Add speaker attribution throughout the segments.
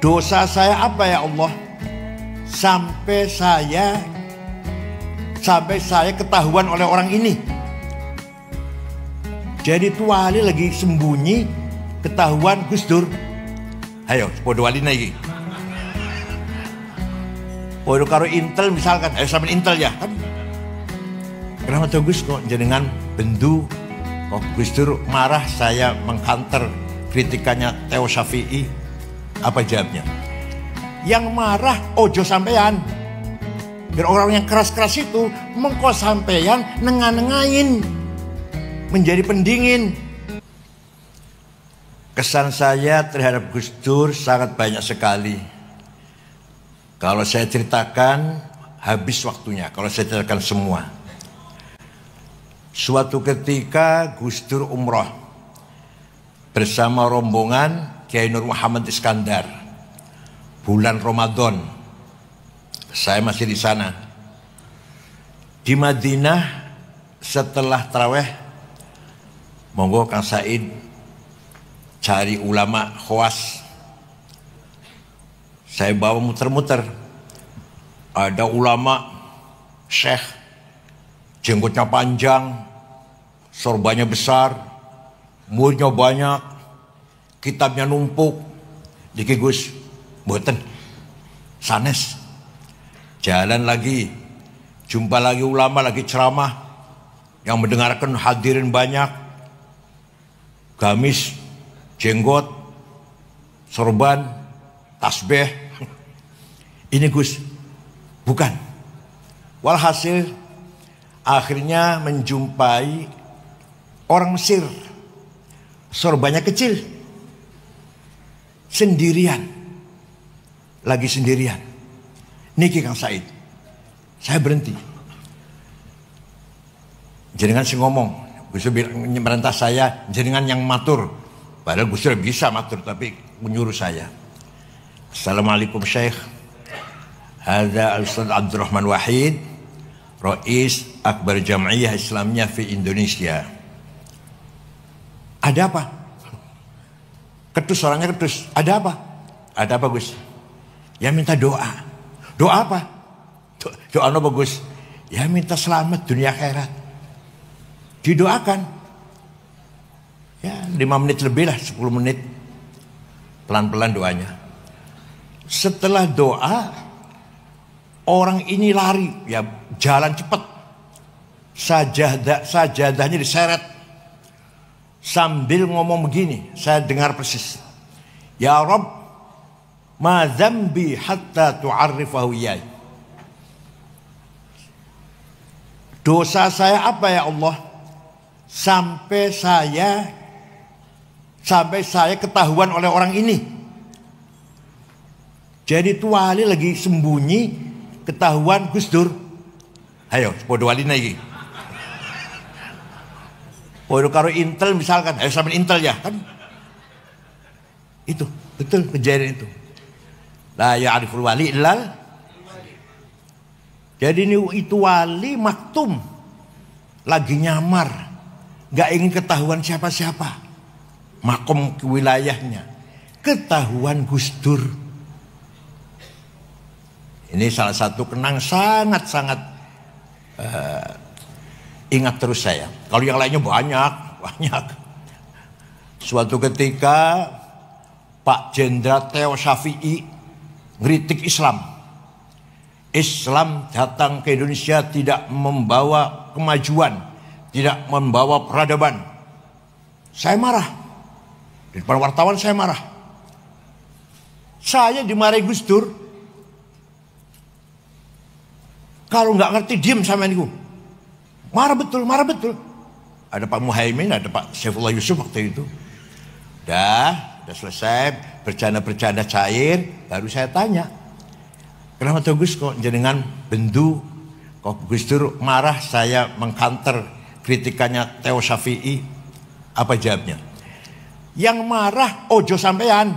Speaker 1: Dosa saya apa ya Allah? Sampai saya ketahuan oleh orang ini. Jadi tu wali lagi sembunyi, ketahuan Gus Dur. Ayo, podo wali lagi. Podo karo Intel misalkan, ayo sampai Intel ya kan. Kenapa tuh Gus kok jenengan bendu? Kok Gus Dur marah saya mengkanter kritikannya Theo Syafi'i? Apa jawabnya? Yang marah ojo sampean. Biar orang yang keras-keras itu mengko sampean nengah-nengahin, menjadi pendingin. Kesan saya terhadap Gus Dur sangat banyak sekali. Kalau saya ceritakan habis waktunya, kalau saya ceritakan semua. Suatu ketika Gus Dur umroh bersama rombongan Kiai Nur Muhammad Iskandar. Bulan Ramadan. Saya masih di sana. Di Madinah setelah taraweh, monggo Kang Said cari ulama khawas. Saya bawa muter-muter. Ada ulama syekh, jenggotnya panjang, sorbannya besar, muridnya banyak, kitabnya numpuk. Diki Gus, boten, sanes. Jalan lagi, jumpa lagi ulama, lagi ceramah, yang mendengarkan hadirin banyak, gamis, jenggot, sorban, tasbih. Ini Gus, bukan. Walhasil akhirnya menjumpai orang Mesir, sorbannya kecil, sendirian, lagi sendirian. Niki Kang Said, saya berhenti. Jenengan sih ngomong, Gus Dur merintah saya, jenengan yang matur. Padahal Gus Dur bisa matur, tapi menyuruh saya. Assalamualaikum Syekh. Hadza Al-Ustaz Abdurrahman Wahid, Rais Akbar Jam'iyah Islamiyah fi Indonesia. Ada apa? Ketus, orangnya ketus. Ada apa? Ada apa Gus? Ya minta doa. Doa apa? Doa apa Gus? Ya minta selamat dunia akhirat. Didoakan. Ya 5 menit lebih lah, 10 menit. Pelan-pelan doanya. Setelah doa, orang ini lari, ya jalan cepat. Sajadahnya diseret. Sambil ngomong begini, saya dengar persis. Ya Rabb, ma dzambi hatta tu'arrifahu iyai. Dosa saya apa ya Allah? Sampai saya ketahuan oleh orang ini. Jadi tu wali lagi sembunyi, ketahuan Gus Dur. Ayo, podo wali lagi. Podo karo Intel misalkan, ayo sampai Intel ya kan. Itu, betul kejadian itu. La ya'riful wali illal. Jadi ini itu wali maktum, lagi nyamar, gak ingin ketahuan siapa-siapa, makom ke wilayahnya, ketahuan Gus Dur. Ini salah satu kenang sangat-sangat ingat terus saya. Kalau yang lainnya banyak. Suatu ketika Pak Jenderal Theo Syafi'i ngeritik Islam. Islam datang ke Indonesia tidak membawa kemajuan, tidak membawa peradaban. Saya marah. Di depan wartawan saya marah. Saya dimarahi Gus Dur. Kalau nggak ngerti diem sama niku. Marah betul. Ada Pak Muhaimin, ada Pak Saifullah Yusuf waktu itu. Udah selesai, bercanda-bercanda cair, baru saya tanya. Kenapa tuh Gus kok jenengan bendu? Kok Gus Dur marah saya mengkanter kritikannya Theo Syafi'i? Apa jawabnya? Yang marah ojo sampean.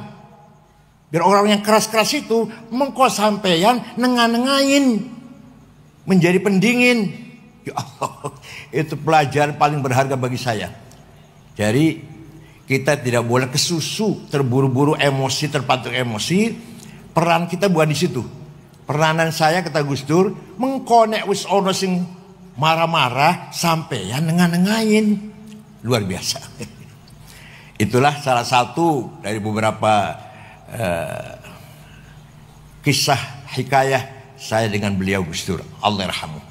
Speaker 1: Biar orang yang keras-keras itu mengko sampean nengah-nengahin, menjadi pendingin. Ya Allah, itu pelajaran paling berharga bagi saya. Jadi kita tidak boleh kesusu, terburu-buru emosi, terpatuk emosi, Peran kita bukan di situ. Peranan saya kata Gus Dur mengkonek wis ono sing marah-marah sampeyan nengahin. Luar biasa. Itulah salah satu dari beberapa kisah hikayah saya dengan beliau Gus Dur. Allah yarhamu.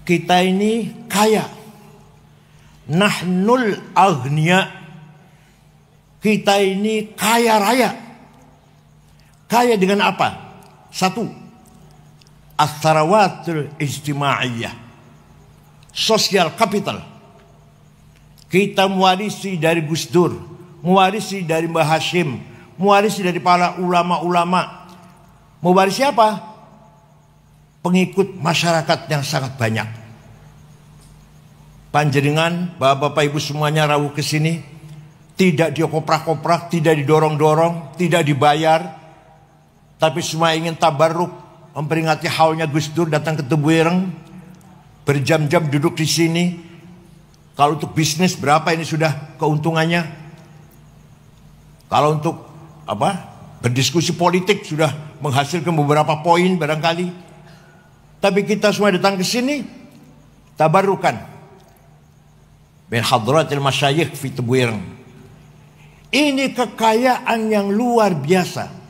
Speaker 1: Kita ini kaya. Nahnul aghnia. Kita ini kaya raya. Kaya dengan apa? Satu, as-sarawatul ijtimaiyah, sosial capital. Kita mewarisi dari Gus Dur, mewarisi dari Mbah Hashim, mewarisi dari para ulama-ulama. Mewarisi apa? Pengikut masyarakat yang sangat banyak. Panjenengan, bapak-bapak ibu semuanya rawuh ke sini, tidak dioprak-oprak, tidak didorong-dorong, tidak dibayar. Tapi semua ingin tabarruk, memperingati haulnya Gus Dur datang ke Tebuireng, berjam-jam duduk di sini. Kalau untuk bisnis berapa ini sudah keuntungannya? Kalau untuk berdiskusi politik sudah menghasilkan beberapa poin barangkali. Tapi kita semua datang ke sini tabarrukan min hadratil masyayikh fi Tebuireng. Ini kekayaan yang luar biasa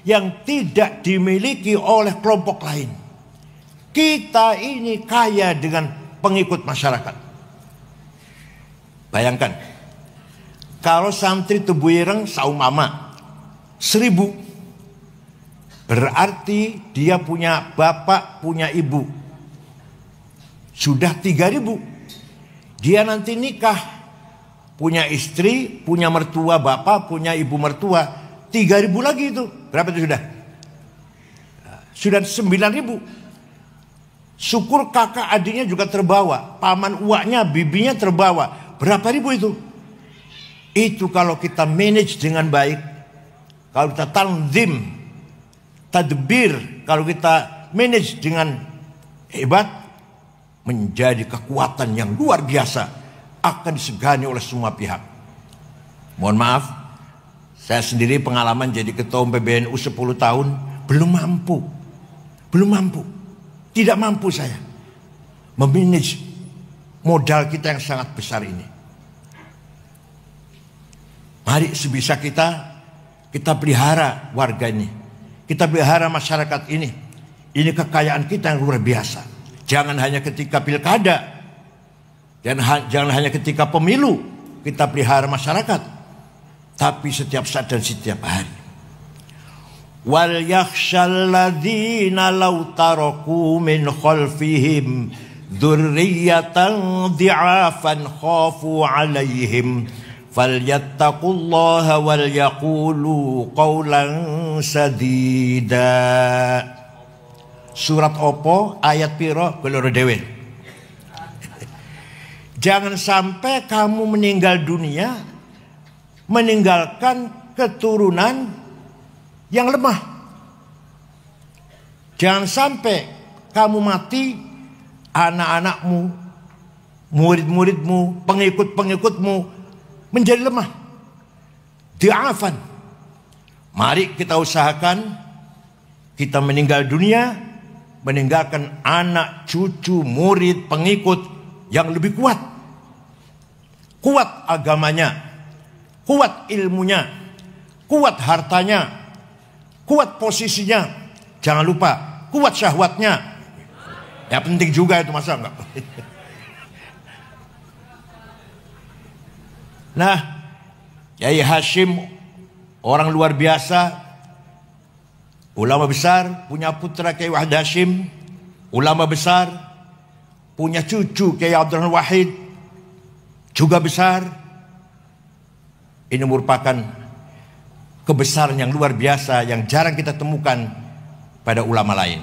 Speaker 1: yang tidak dimiliki oleh kelompok lain. Kita ini kaya dengan pengikut masyarakat. Bayangkan, kalau santri Tebuireng saumpama 1000, berarti dia punya bapak, punya ibu. Sudah 3000. Dia nanti nikah, punya istri, punya mertua bapak, punya ibu mertua. 3000 lagi itu. Berapa itu sudah? Sudah 9000. Syukur kakak adiknya juga terbawa. Paman uaknya, bibinya terbawa. Berapa ribu itu? Itu kalau kita manage dengan baik. Kalau kita tanzim, tadbir. Kalau kita manage dengan hebat, menjadi kekuatan yang luar biasa. Akan disegani oleh semua pihak. Mohon maaf, saya sendiri pengalaman jadi ketua PBNU 10 tahun, belum mampu. Tidak mampu saya memanage modal kita yang sangat besar ini. Mari sebisa kita pelihara warga ini. Kita pelihara masyarakat ini. Ini kekayaan kita yang luar biasa. Jangan hanya ketika pilkada. Dan jangan hanya ketika pemilu kita pelihara masyarakat. Tapi setiap saat dan setiap hari. Wal yakhshal ladzina law taraku min khalfihim dzurriyyatan dhi'afan khafu 'alaihim falyattaqullaha wal yaqulu qawlan sadida. Surat opo ayat piro beloro dewe. Jangan sampai kamu meninggal dunia meninggalkan keturunan yang lemah. Jangan sampai kamu mati, anak-anakmu, murid-muridmu, pengikut-pengikutmu menjadi lemah. Di'afan. Mari kita usahakan kita meninggal dunia, meninggalkan anak, cucu, murid, pengikut yang lebih kuat. Kuat agamanya, kuat ilmunya, kuat hartanya, kuat posisinya. Jangan lupa, kuat syahwatnya. Ya penting juga itu, masa enggak? Nah, Yai Hashim orang luar biasa, ulama besar, punya putra Kiai Wahid Hashim, ulama besar, punya cucu Kiai Abdurrahman Wahid, juga besar. Ini merupakan kebesaran yang luar biasa yang jarang kita temukan pada ulama lain.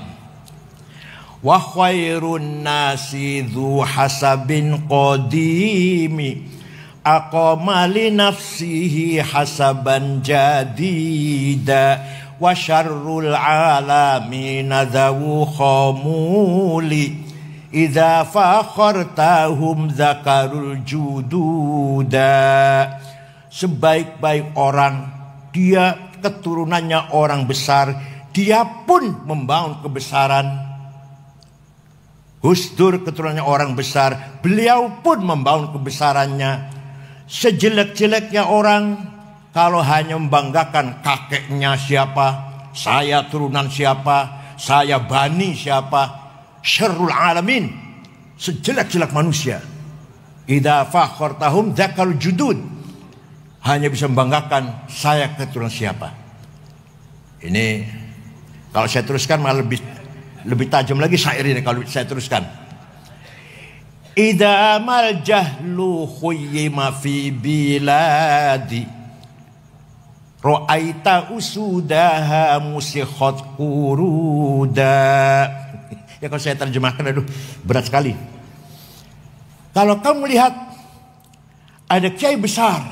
Speaker 1: Wa khairun nasi dzu hasabin qadimi aqama li nafsihi hasaban jadida wa syarrul alamin dzu khamuli idza fakhartahum zakarul jududa. Sebaik-baik orang dia keturunannya orang besar, dia pun membangun kebesaran. Gus Dur keturunannya orang besar, beliau pun membangun kebesarannya. Sejelek-jeleknya orang, kalau hanya membanggakan kakeknya siapa, saya turunan siapa, saya bani siapa, syarrul alamin, sejelek-jelek manusia. Idza fakhartahum dzakal judud, hanya bisa membanggakan saya keturunan siapa. Ini kalau saya teruskan malah lebih tajam lagi syair ini kalau saya teruskan. Idza mal jahlu khuyyima fi biladi ra'aita usudaha musikhat quruda. Ya kalau saya terjemahkan, aduh berat sekali. Kalau kamu lihat ada kiai besar,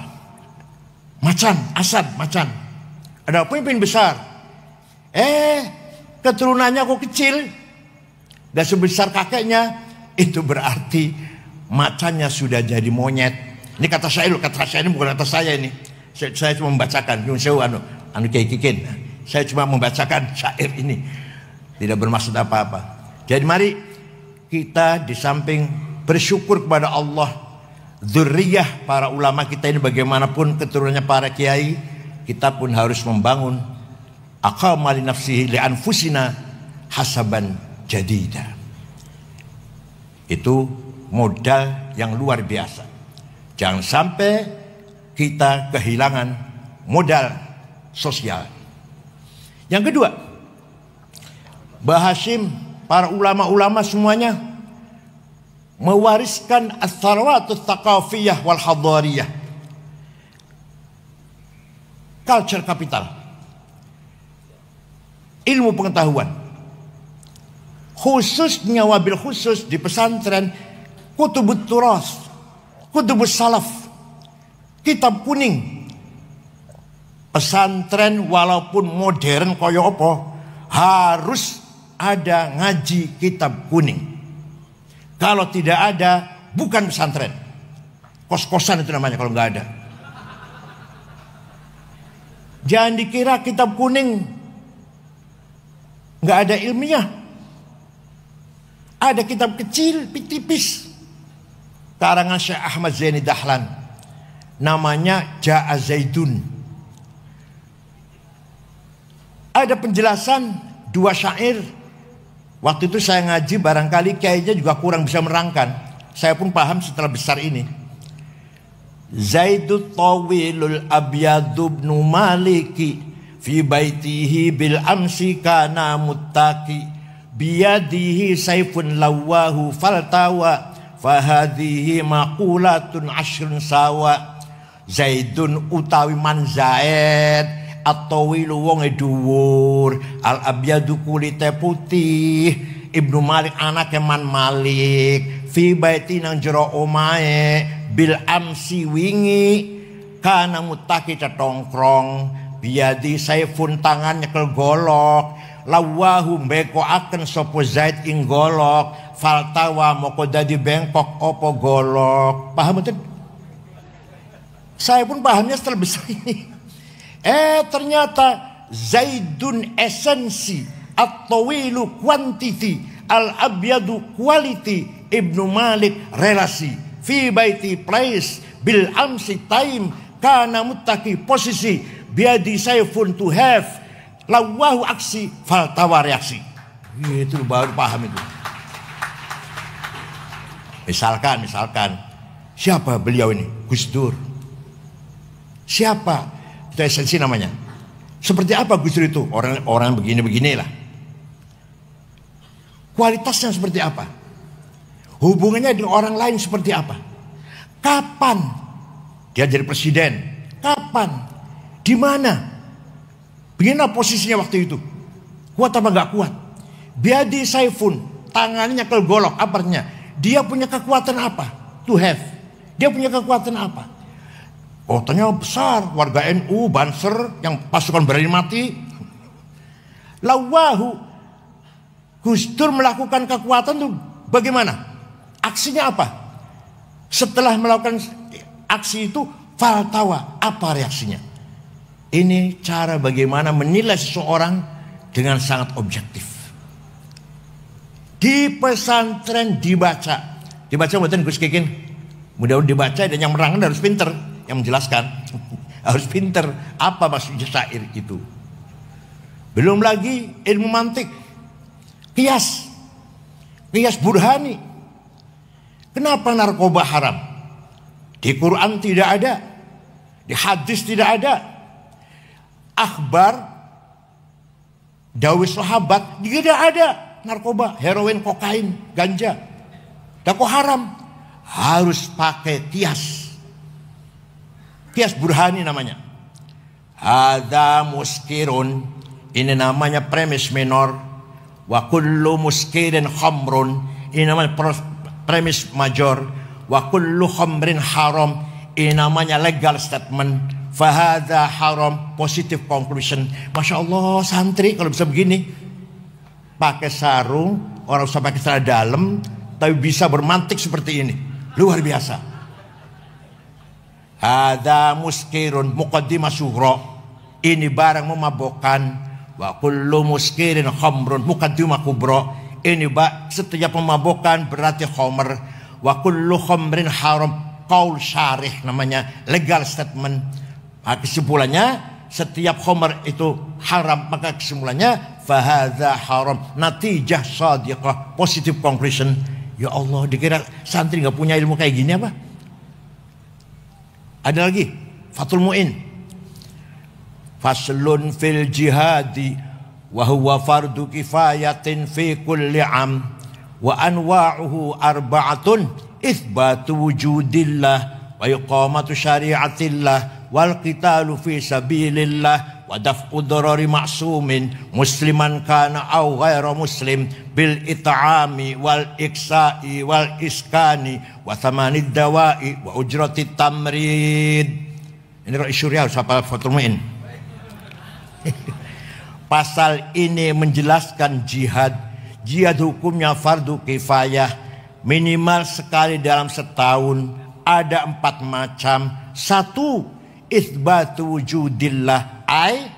Speaker 1: Asad Macan, ada pemimpin besar, keturunannya kok kecil, gak sebesar kakeknya, itu berarti macannya sudah jadi monyet. Ini kata saya ini bukan kata saya ini. Saya cuma membacakan, saya cuma membacakan syair ini, tidak bermaksud apa-apa. Jadi mari kita di samping bersyukur kepada Allah, dzurriyyah para ulama kita ini bagaimanapun keturunannya para kiai, kita pun harus membangun aqama li nafsihi li anfusina hasaban jadida. Itu modal yang luar biasa. Jangan sampai kita kehilangan modal sosial. Yang kedua, Mbah Hashim, para ulama-ulama semuanya mewariskan as-sarwatut thaqafiyah wal hadariyah, culture capital, ilmu pengetahuan. Khususnya wabil khusus di pesantren, kutubut turas, kutubus salaf, kitab kuning. Pesantren walaupun modern koyo apa, harus ada ngaji kitab kuning. Kalau tidak ada, bukan pesantren. Kos-kosan itu namanya kalau nggak ada. Jangan dikira kitab kuning nggak ada ilmiah. Ada kitab kecil, tipis, karangan Syekh Ahmad Zaini Dahlan, namanya Ja'a Zaidun. Ada penjelasan 2 syair. Waktu itu saya ngaji, barangkali kayaknya juga kurang bisa menerangkan. Saya pun paham setelah besar ini. Zaidut tawilul abyadu ibnu maliki fi baitihi bil amsi kana muttaqi biyadihi saifun lawahu faltawa fahadhihi maqulatun ashrun sawa. Zaidun utawi man Zaid at-tawilu wong dhuwur, al-abyadu kulite putih, Ibnu Malik anake man Malik, fi baiti nang jero omahe, bil amsi wingi kana mutaki tetongkrong, biyadi saifun tangan nyekel golok, lawahu mbeko akan sopo Zaid ing golok, faltawa moko dadi bengkok opo golok. Paham betul? Saya pun pahamnya setelah besar ini. Ternyata Zaidun esensi, at-tawilu quantity, al-abyadu quality, Ibnu Malik relasi, fi baiti place, bil amsi time, kana muttaqi posisi, biadi saifun to have, lawahu aksi, faltawa reaksi. Itu baru paham itu. Misalkan siapa beliau ini? Gus Dur. Siapa? Itu esensi namanya. Seperti apa Gus Dur itu? Orang begini-beginilah. Kualitasnya seperti apa? Hubungannya dengan orang lain seperti apa? Kapan dia jadi presiden? Kapan? Di mana? Bagaimana posisinya waktu itu? Kuat apa enggak kuat? Biadi saifun, tangannya nyekel golok, apa artinya? Dia punya kekuatan apa? To have. Dia punya kekuatan apa? Kotanya besar, warga NU, Banser, yang pasukan berani mati. Lawahu, Gus Dur melakukan kekuatan itu bagaimana? Aksinya apa? Setelah melakukan aksi itu, faltawa, apa reaksinya? Ini cara bagaimana menilai seseorang dengan sangat objektif. Di pesantren dibaca buatan Gus Kikin. Mudah-mudahan dibaca, dan yang menerangkan harus pinter, yang menjelaskan harus pinter apa maksudnya syair itu. Belum lagi ilmu mantik, kias burhani. Kenapa narkoba haram? Di Quran tidak ada, di hadis tidak ada. Akhbar dawai sahabat tidak ada narkoba, heroin, kokain, ganja. Dan kok haram? Harus pakai kias burhani namanya. Hadza muskirun, ini namanya premis minor. Wa kullu muskirin khamrun, ini namanya premis major. Wa kullu khamrin haram, ini namanya legal statement. Fahadha haram, positive conclusion. Masya Allah, santri kalau bisa begini, pakai sarung, orang usah pakai celana dalam, tapi bisa bermantik seperti ini, luar biasa. Hadha muskirun, muqaddimah sughra, ini barang memabukkan. Wa kullu muskirin khamrun, muqaddimah kubra, ini setiap memabukkan berarti khamr. Wa kullu khamrin haram, qaul syarih namanya, legal statement. Kesimpulannya, setiap khamr itu haram, maka kesimpulannya fahadha haram, natijah shadiqah, positive conclusion. Ya Allah, dikira santri nggak punya ilmu kayak gini apa? Ada lagi Fathul Mu'in, faslun fil jihadi wa huwa fardu kifayatin fi kulli am wa anwa'uhu arba'atun itsbatu wujudillah wa iqamatu syari'atillah wal qitalu fi sabilillah wa daf'u dharari ma'sumin musliman kana aw ghairu muslim bil it'ami wal iksa'i wal iskani wa thamanid dawa'i wa ujratit tamrid. Ini Rais Syuriah siapa Fathul Mu'in. Pasal ini menjelaskan jihad hukumnya fardu kifayah, minimal sekali dalam setahun, ada 4 macam. 1, itsbatu wujudillah, ay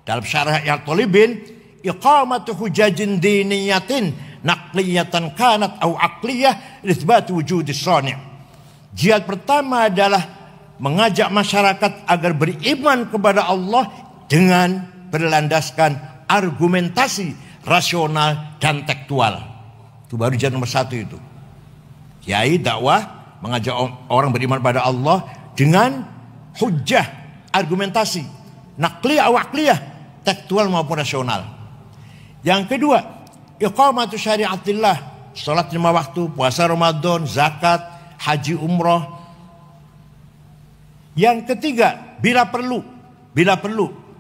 Speaker 1: dalam syarah yang tolibin, iqamatu hujajin diniyatin naqliyatan kanat au aqliyah itsbatu wujudis sani'. Jihad pertama adalah mengajak masyarakat agar beriman kepada Allah dengan berlandaskan argumentasi rasional dan tekstual. Itu baru jihad nomor 1 itu. Kiai dakwah mengajak orang beriman pada Allah dengan hujjah, argumentasi, naqliyah wa aqliyah, tekstual maupun rasional. Yang kedua, iqamatu syari'atillah, salat 5 waktu, puasa Ramadan, zakat, haji, umroh. Yang ketiga, bila perlu,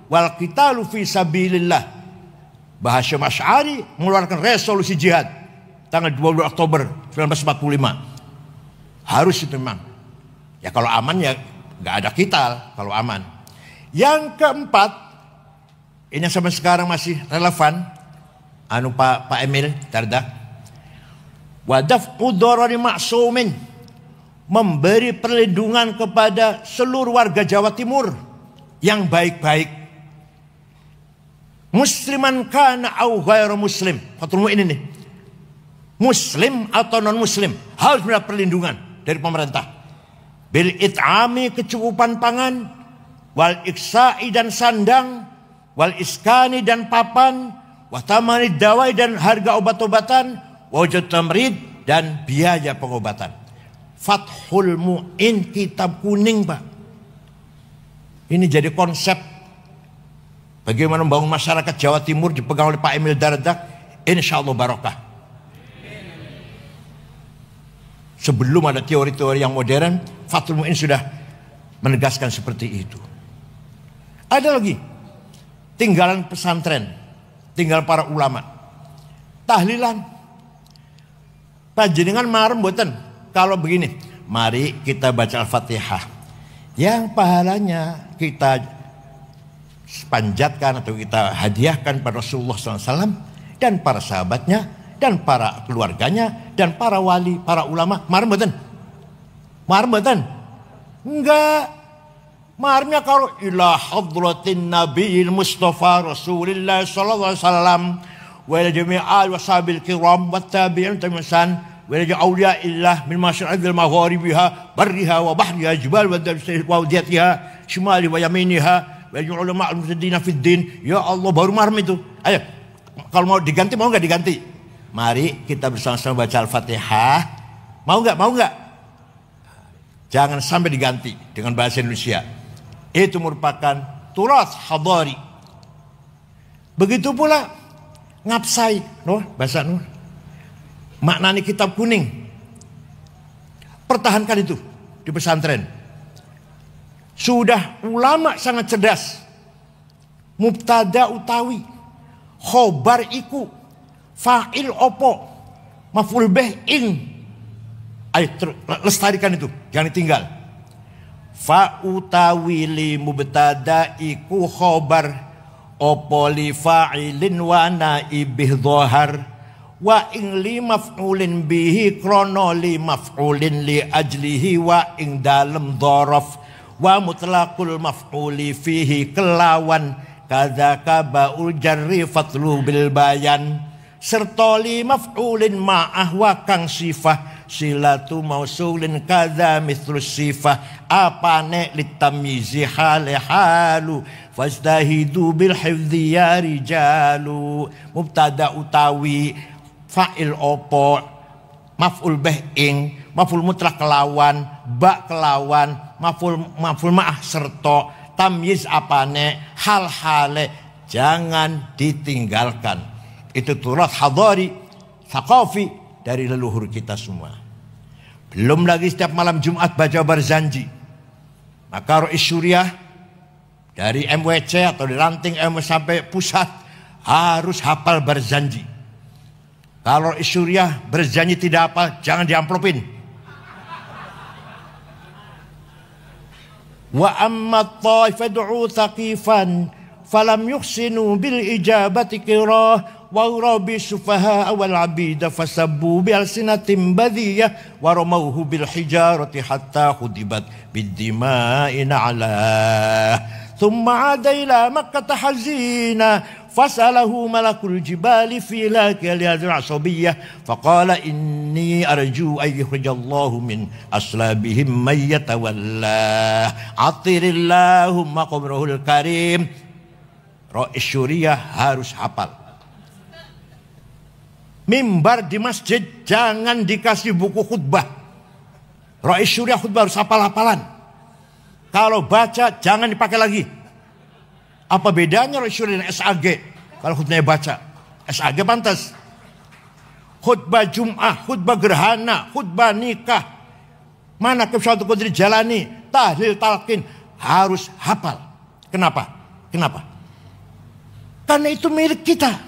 Speaker 1: wal qitalu fi sabilillah. Bahasa Asy'ari mengeluarkan resolusi jihad tanggal 22 Oktober 1945. Harus itu memang. Ya kalau aman ya nggak ada qital kalau aman. Yang keempat, ini yang sampai sekarang masih relevan, Pak Emil Dardak. Wa daf'u dharari ma'sumin, memberi perlindungan kepada seluruh warga Jawa Timur yang baik-baik. Musliman kana au ghairu muslim. Fathul Mu'in ini. Muslim atau non muslim harus mendapat perlindungan dari pemerintah. Bil it'ami, kecukupan pangan, wal iksa'i dan sandang, wal iskani dan papan, wa thamanid dawai dan harga obat-obatan, wa wajud tamrid dan biaya pengobatan. Fathul Mu'in, kitab kuning Pak. Ini jadi konsep bagaimana membangun masyarakat Jawa Timur dipegang oleh Pak Emil Dardak. Insya Allah barokah. Sebelum ada teori-teori yang modern, Fathul Mu'in sudah menegaskan seperti itu. Ada lagi, tinggalan pesantren, tinggalan para ulama, tahlilan. Panjenengan marem mboten kalau begini, mari kita baca Al-Fatihah, yang pahalanya kita panjatkan atau kita hadiahkan pada Rasulullah SAW dan para sahabatnya dan para keluarganya dan para wali, para ulama. Marem mboten? Marem mboten? Enggak. Maharnya kalau ila hadratin nabiyil mustafa rasulillah sallallahu alaihi wasallam wa ila jami'al washabil kiram wat tabi'in tamisan wa ila awliya illah min masyariqil magharibiha barriha wa bahriha jibal wa wadiyatiha shimali wa yaminiha wa ulama al-mutaddina fid din. Ya Allah, baru mahar itu. Ayo, kalau mau diganti mau enggak diganti? Mari kita bersama-sama baca Al-Fatihah. Mau enggak? Mau enggak? Jangan sampai diganti dengan bahasa Indonesia. Itu merupakan turas hadari. Begitu pula ngapsai, bahasa Nur. Maknanya kitab kuning. Pertahankan itu di pesantren. Sudah ulama sangat cerdas. Mubtada utawi, khobar iku, fa'il opo, maf'ul bih ing. Ayo lestarikan itu, jangan ditinggal. Fa utawi li mubtada iku khobar opo li fa'ilin wa naibih dhahar wa ing li maf'ulin bihi krono li maf'ulin li ajlihi wa ing dalem dhorof wa mutlaqul maf'uli fihi kelawan kadzaka ba'ul jarri fatlu bil bayan serta li maf'ulin ma'ah wa kang sifah silatu mausulin kadza mithlus sifah apane litamyizi halu fastahidu bil hifdzi ya rijalu. Mubtada utawi fa'il opo maf'ul bih ing maf'ul mutlaq kelawan ba kelawan maf'ul ma'ah serta tamyiz apane hal-hale jangan ditinggalkan. Itu turas hadari thaqafi dari leluhur kita semua. Belum lagi setiap malam Jumat baca Barzanji. Maka Rois Syuriah dari MWC atau di ranting MW sampai pusat harus hafal Barzanji. Kalau Rois Syuriah berjanji tidak hafal, jangan diamplopin. Wa amma taifad'u thaqifan falam yuhsinu bil ijabati qirah wa rabi sufaha wal abida fasabbu bi alsinatin badiyah wa ramawhu bil hijarati hatta khudibat bid dima'i na'la thumma ada ila makkah hazina fasalahu malakul jibali fi lakal asabiyah faqala inni arju ay yukhrijallahu min aslabihim may yatawalla atirillahumma qabrahul karim. Rois Syuriah harus hafal. Mimbar di masjid jangan dikasih buku khutbah. Rois Syuriah khutbah harus hafal-hafalan. Kalau baca jangan dipakai lagi. Apa bedanya Rois Syuriah dengan SAG? Kalau khutbahnya baca, SAG pantas. Khutbah Jum'ah, khutbah gerhana, khutbah nikah, manaqib Syaikhul Qadri jalani, tahlil talqin harus hafal. Kenapa? Kenapa? Karena itu milik kita.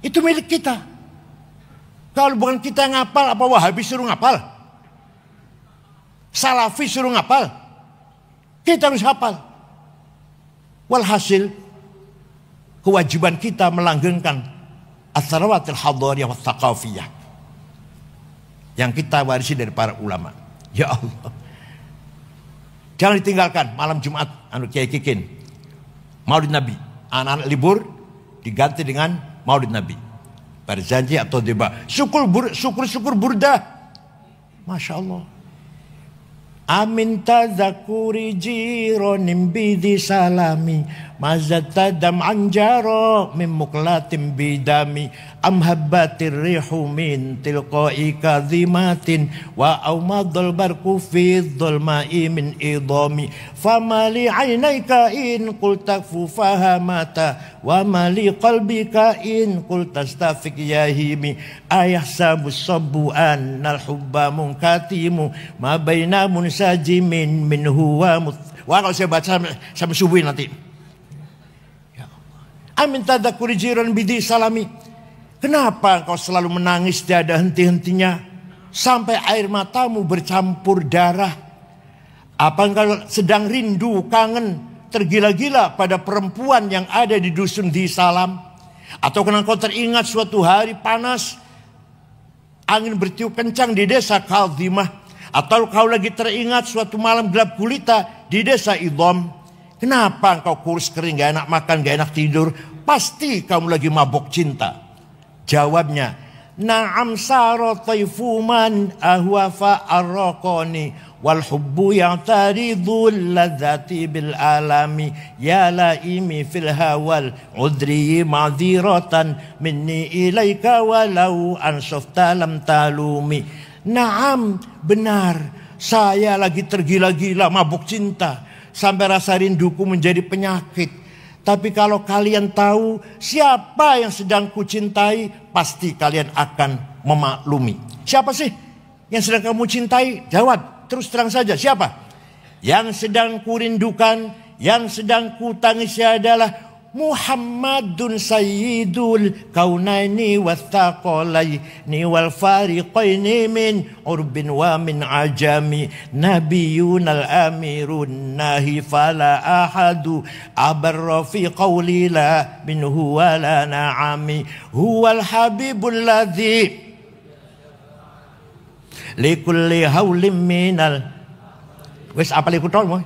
Speaker 1: Itu milik kita. Kalau bukan kita yang ngapal, apa Wahabi suruh ngapal? Salafi suruh ngapal? Kita harus hafal. Walhasil, kewajiban kita melanggengkan as-sarawatil hadariyah wa thaqafiyah yang kita warisi dari para ulama. Ya Allah. Jangan ditinggalkan malam Jumat Kiai Kikin. Maulid Nabi. Anak-anak libur diganti dengan Maulid Nabi, Barzanji atau deba. Syukur burdah. Masya Allah. Amin tazakuri jironim bidi salami mazatadam anjaro min muklatim bidami amhabbatir rihu min tilqai kadhimatin wa aumadul barku fi dhulma'i min idami famali aynayka in qul takfu fahamata wa mali qalbika in qul tastafik yahimi ayahsabu sabbu annal hubba munkatimu ma baina munsajimin minhu wa kalau saya baca sampai subuh nanti. Amin tadakuri jiran bidi salami. Kenapa engkau selalu menangis tiada henti-hentinya sampai air matamu bercampur darah? Apa engkau sedang rindu, kangen, tergila-gila pada perempuan yang ada di dusun di Salam? Atau karena engkau teringat suatu hari panas, angin bertiup kencang di desa Kaldimah? Atau kau lagi teringat suatu malam gelap gulita di desa Idham. Kenapa engkau kurus kering, gak enak makan, gak enak tidur? Pasti kamu lagi mabok cinta. Jawabnya, na'am saro taifuman ahwa fa'arraqani wal hubbu ya'taridul ladzati bil alami ya laimi fil hawal udri ma'dziratan minni ilaika walau ansafta lam talumi. Naam, benar, saya lagi tergila-gila mabuk cinta sampai rasa rinduku menjadi penyakit. Tapi kalau kalian tahu siapa yang sedang kucintai, pasti kalian akan memaklumi. Siapa sih yang sedang kamu cintai? Jawab, terus terang saja, siapa? Yang sedang kurindukan, yang sedang kutangisi adalah Muhammadun sayyidul kaunaini wathaqalaini wal fariqaini min urbin wa min ajami nabiyun al amirun nahi fala ahadu abarra fi qawli la minhu wa la na'ami huwal habibul ladzi likulli hawlim minal wis apa liku tau mo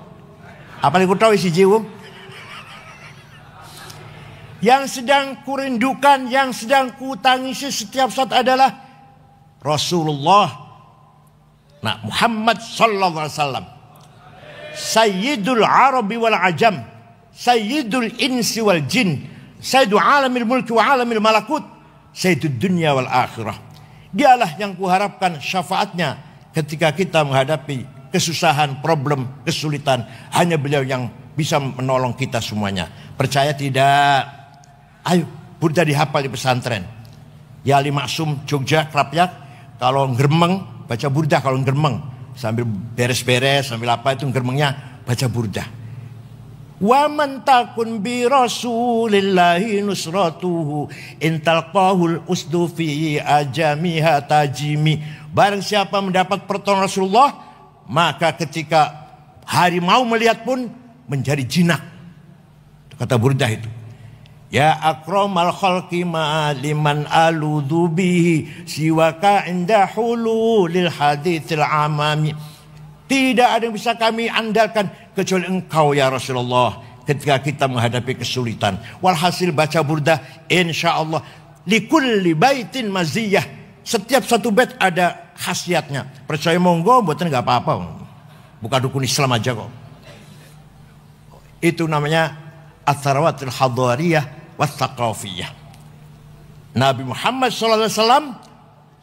Speaker 1: apa liku tau isi jiwa. Yang sedang kurindukan, yang sedang kutangisi setiap saat adalah Rasulullah Muhammad sallallahu alaihi wasallam. Sayyidul Arabi wal Ajam, Sayyidul Insi wal Jin, Sayyidul Alamil Mulki wa Alamil Malakut, Sayyidul Dunya wal Akhirah. Dialah yang kuharapkan syafaatnya ketika kita menghadapi kesusahan, problem, kesulitan. Hanya beliau yang bisa menolong kita semuanya. Percaya tidak? Ayo, burda dihafal di pesantren. Ya Ali Maksum, Jogja, Krapyak. Kalau ngeremeng, baca burda kalau ngeremeng. Sambil beres-beres, sambil apa itu ngeremengnya, baca burda. Wa man takun bi rasulillahi nusratuhu intalqahul usdu fi ajamiha tajimi. Barang siapa mendapat pertolongan Rasulullah, maka ketika harimau melihat pun menjadi jinak. Kata burda itu. Ya akramal khalqi ma'aliman aludhu bihi siwaka inda hululil hadithil amami. Tidak ada yang bisa kami andalkan kecuali engkau ya Rasulullah ketika kita menghadapi kesulitan. Walhasil baca burda, insyaallah likulli baitin maziyah. Setiap satu bait ada khasiatnya. Percaya monggo, buatan nggak apa-apa. Bukan dukun Islam aja kok. Itu namanya Atharawatul Hadariyah Wathaqafiyah. Nabi Muhammad SAW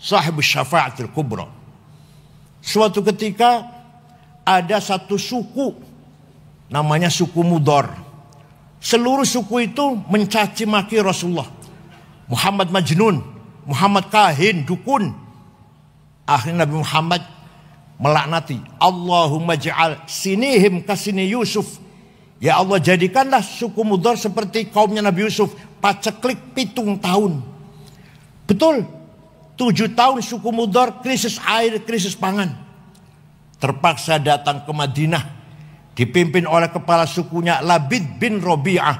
Speaker 1: sahibus syafa'atul kubra. Suatu ketika ada satu suku namanya suku Mudor. Seluruh suku itu mencaci maki Rasulullah. Muhammad Majnun, Muhammad Kahin, Dukun. Akhirnya Nabi Muhammad melaknati, Allahumma ja'al sinihim kasini Yusuf. Ya Allah, jadikanlah suku Mudor seperti kaumnya Nabi Yusuf, paceklik 7 tahun. Betul, 7 tahun suku Mudor krisis air, krisis pangan. Terpaksa datang ke Madinah, dipimpin oleh kepala sukunya Labid bin Robi'ah.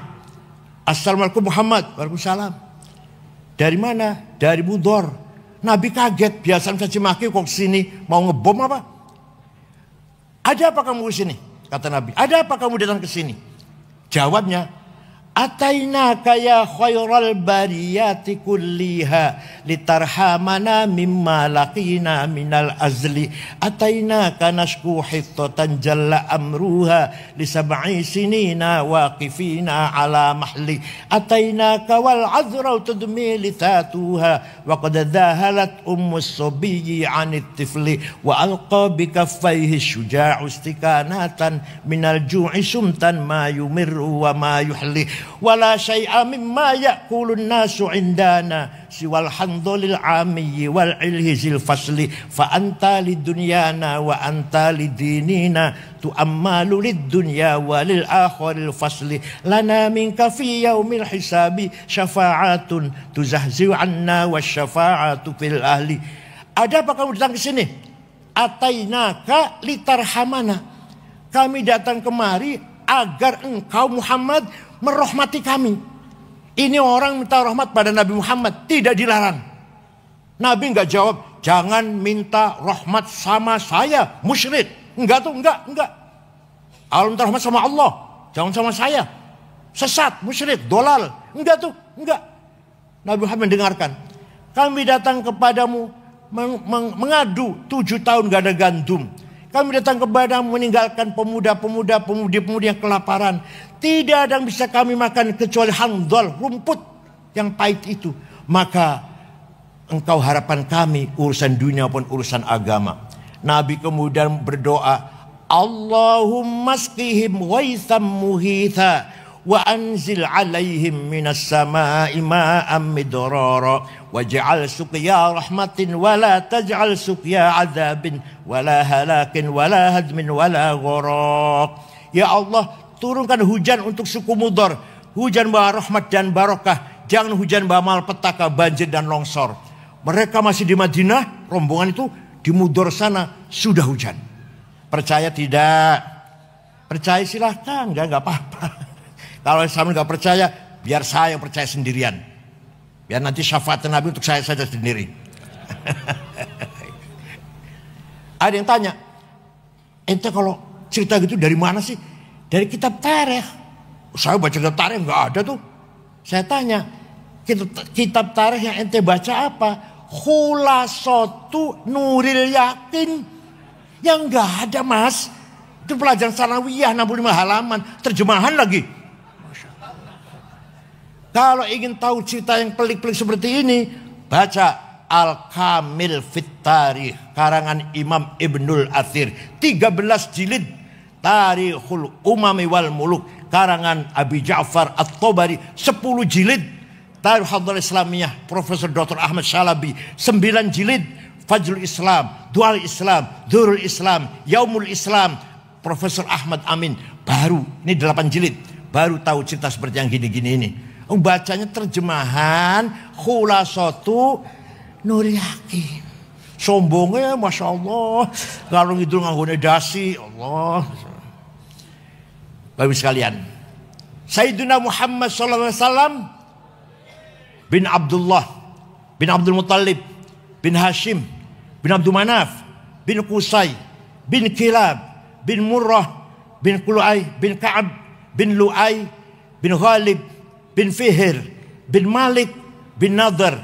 Speaker 1: Assalamualaikum Muhammad. Waalaikumsalam. Dari mana? Dari Mudor. Nabi kaget, biasa caci maki kok sini mau ngebom apa? Ada apa kamu di sini? Kata Nabi, ada apa kamu datang ke sini? Jawabnya, atainaka ya khairal bariyati kulliha litarhamana mimma laqina minal azli. Atainaka nashku hittatan jalla amruha li sab'i sinina waqifina ala mahli. Atainaka wal azra tudmi litatuha wa qad dhahalat ummus sabiyyi anit tifli wa alqa bi kaffaihi syuja'u istikanatan minal ju'i sumtan ma yumirru wa ma yuhli. Wala syai'a mimma ya'kulun nasu indana siwal handolil amiyyi wal ilhizil fasli fa anta lidunyana wa anta lidinina tu'ammalu lidunya walil akhiril fasli lana minka fi yaumil hisabi syafa'atun tuzahzi'u anna wasyafa'atu fil ahli. Ada apa kamu datang ke sini? Atainaka litarhamana. Kami datang kemari agar engkau Muhammad merahmati kami. Ini orang minta rahmat pada Nabi Muhammad, tidak dilarang. Nabi enggak jawab, jangan minta rahmat sama saya, musyrik. Enggak tuh, enggak. Kalau minta rahmat sama Allah, jangan sama saya. Sesat, musyrik, dolal. Enggak tuh, enggak. Nabi Muhammad mendengarkan. Kami datang kepadamu mengadu 7 tahun gak ada gandum. Kami datang kepadamu meninggalkan pemuda-pemuda, pemudi-pemudi yang kelaparan. Tidak ada yang bisa kami makan kecuali handol, rumput yang pahit itu. Maka engkau harapan kami urusan dunia pun urusan agama. Nabi kemudian berdoa, Allahumma asqihim ghaithan muhitha wa anzil alaihim minas sama'i ma'am midrara waj'al suqya rahmatin wa la taj'al suqya adzabin wa la halakin wa la hadmin wa la gharaq. Ya Allah, turunkan hujan untuk suku Mudhar, hujan bawa rahmat dan barokah, jangan hujan bawa malapetaka, banjir dan longsor. Mereka masih di Madinah, rombongan itu di Mudhar sana sudah hujan. Percaya tidak? Percaya silahkan, enggak apa-apa. Kalau sama nggak percaya, biar saya yang percaya sendirian. Biar nanti syafaat Nabi untuk saya saja sendiri. Ada yang tanya, ente kalau cerita gitu dari mana sih? Dari kitab tarikh. Saya baca kitab tarikh nggak ada tuh. Saya tanya, kitab tarikh yang ente baca apa? Khulasatu Nuril Yakin. Yang nggak ada mas. Itu pelajaran sanawiyah 65 halaman, terjemahan lagi. Kalau ingin tahu cerita yang pelik-pelik seperti ini, baca Al-Kamil Fit Tarikh karangan Imam Ibnul Athir, 13 jilid. Tarikhul Umami wal Muluk karangan Abi Ja'far At-Tabari, 10 jilid. Tarikh Hadar Islamiyah Profesor Dr. Ahmad Shalabi, 9 jilid. Fajrul Islam, Dual Islam, Durul Islam, Yaumul Islam Profesor Ahmad Amin. Baru ini 8 jilid, baru tahu cerita seperti yang gini-gini ini. Bacanya terjemahan Khulasatu Nuril Yakin. Sombongnya Masya Allah. Kalau itu nganggone dasi Allah. Bapak sekalian, Sayyidina Muhammad SAW bin Abdullah bin Abdul Muttalib bin Hashim bin Abdul Manaf bin Qusay bin Kilab bin Murrah bin Qulu'ay bin Ka'ab bin Lu'ay bin Ghalib bin Fihr bin Malik bin Nadhr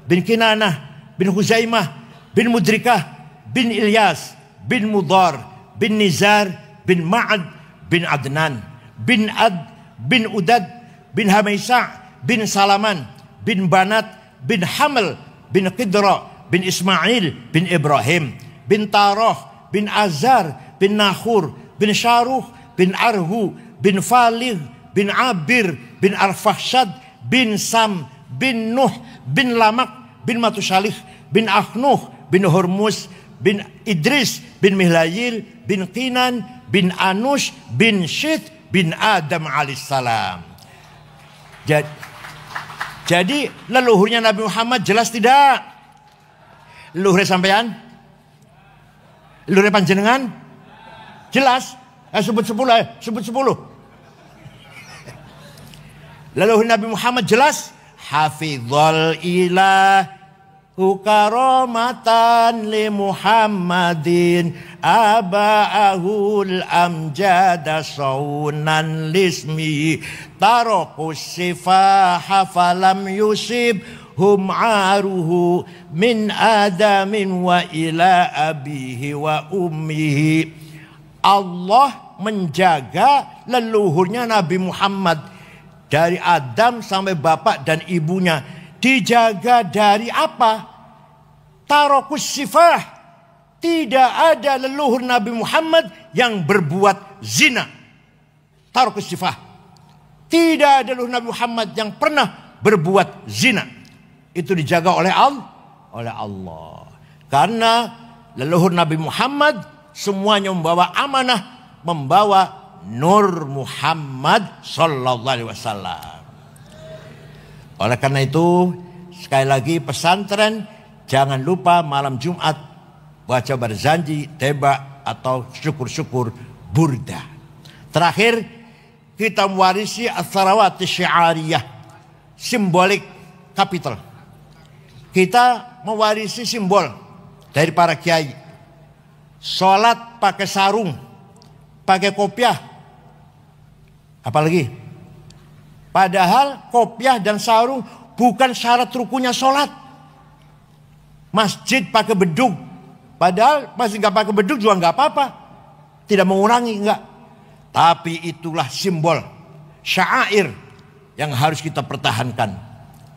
Speaker 1: bin Kinanah bin Huzaimah bin Mudrikah bin Ilyas bin Mudhar bin Nizar bin Ma'ad bin Adnan bin Ad bin Udad bin Hamaisa' bin Salaman bin Banat bin Hamal bin Qidra bin Ismail bin Ibrahim bin Tarah bin Azar bin Nahur bin Sharuh bin Arhu bin Faligh bin Abir bin Arfahshad bin Sam bin Nuh bin Lamak bin Matushalih bin Ahnuh bin Hormuz bin Idris bin Mihlayil bin Qinan bin Anush bin Syith bin Adam alaihissalam. Jadi leluhurnya Nabi Muhammad jelas tidak? Leluhurnya sampean? Leluhurnya panjenengan? Jelas? Sebut 10, sebut 10. Leluhur Nabi Muhammad jelas. Hafizul ilahu karamatan li Muhammadin aba'ahul amjada saunan lismi tarakus sifaha falam yusib hum aruhu min adamin wa ila abihi wa ummihi. Allah menjaga leluhurnya Nabi Muhammad dari Adam sampai bapak dan ibunya. Dijaga dari apa? Tarokus sifah. Tidak ada leluhur Nabi Muhammad yang berbuat zina. Tarokus sifah. Tidak ada leluhur Nabi Muhammad yang pernah berbuat zina. Itu dijaga oleh Allah. Karena leluhur Nabi Muhammad semuanya membawa amanah, membawa Nur Muhammad sallallahu alaihi wasallam. Oleh karena itu, sekali lagi pesantren jangan lupa malam Jumat baca berzanji, teba atau syukur-syukur burda. Terakhir, kita mewarisi as-sarawat syiariyah, simbolik kapital. Kita mewarisi simbol dari para kiai. Sholat pakai sarung, pakai kopiah. Apalagi? Padahal kopiah dan sarung bukan syarat rukunya sholat. Masjid pakai bedug, padahal masih nggak pakai bedug juga nggak apa-apa, tidak mengurangi, nggak. Tapi itulah simbol, syair yang harus kita pertahankan.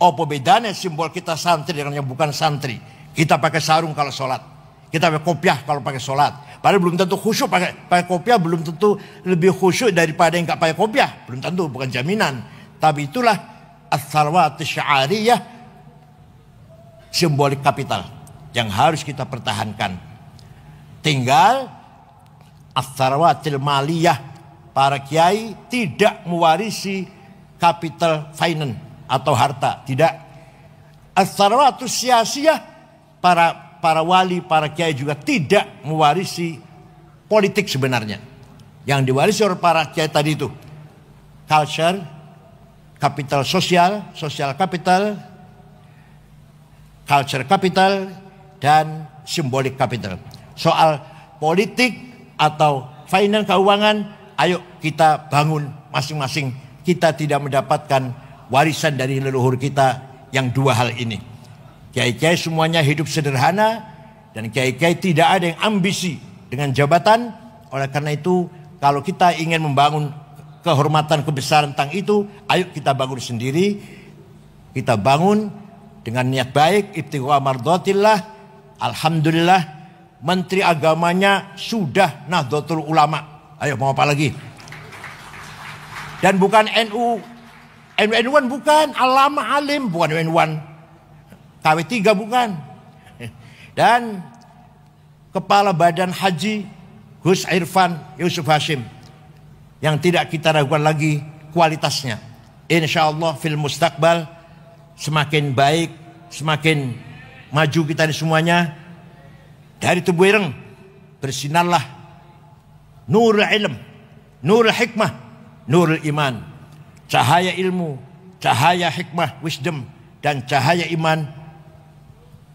Speaker 1: Apa bedanya simbol kita santri dengan yang bukan santri? Kita pakai sarung kalau sholat, kita pakai kopiah kalau pakai sholat. Padahal belum tentu khusyuk pakai kopiah, belum tentu lebih khusyuk daripada yang nggak pakai kopiah, belum tentu, bukan jaminan. Tapi itulah as-salawat sya'ariyah, simbolik kapital yang harus kita pertahankan. Tinggal as-sarawatil maliyah, para kiai tidak mewarisi capital finance atau harta, tidak. As-sarawatus siyasiyah, para wali, para kiai juga tidak mewarisi politik sebenarnya. Yang diwarisi oleh para kiai tadi itu culture, capital sosial, social capital, culture capital, dan symbolic capital. Soal politik atau finance, keuangan, ayo kita bangun masing-masing. Kita tidak mendapatkan warisan dari leluhur kita yang dua hal ini. Kiai-kiai semuanya hidup sederhana, dan kiai-kiai tidak ada yang ambisi dengan jabatan. Oleh karena itu, kalau kita ingin membangun kehormatan kebesaran tentang itu, ayo kita bangun sendiri. Kita bangun dengan niat baik, ibtigha mardhatillah. Alhamdulillah, menteri agamanya sudah Nahdlatul Ulama. Ayo mau apa lagi? Dan bukan NU, NU1 bukan, Alama Alim, bukan NU1, KW3 bukan. Dan Kepala Badan Haji Gus Irfan Yusuf Hashim, yang tidak kita ragukan lagi kualitasnya. Insya Allah fil mustaqbal semakin baik, semakin maju kita ini semuanya. Dari tubuh ireng bersinarlah nurul ilm, nurul hikmah, nurul iman. Cahaya ilmu, cahaya hikmah, wisdom, dan cahaya iman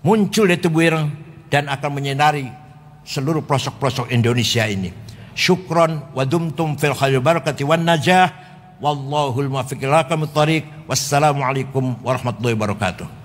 Speaker 1: muncul dari tubuh ireng dan akan menyinari seluruh pelosok-pelosok Indonesia ini. Syukron wa dumtum fil khairi barakati wan najah. Wallahul muwaffiq ila aqwamit thoriq. Wassalamualaikum warahmatullahi wabarakatuh.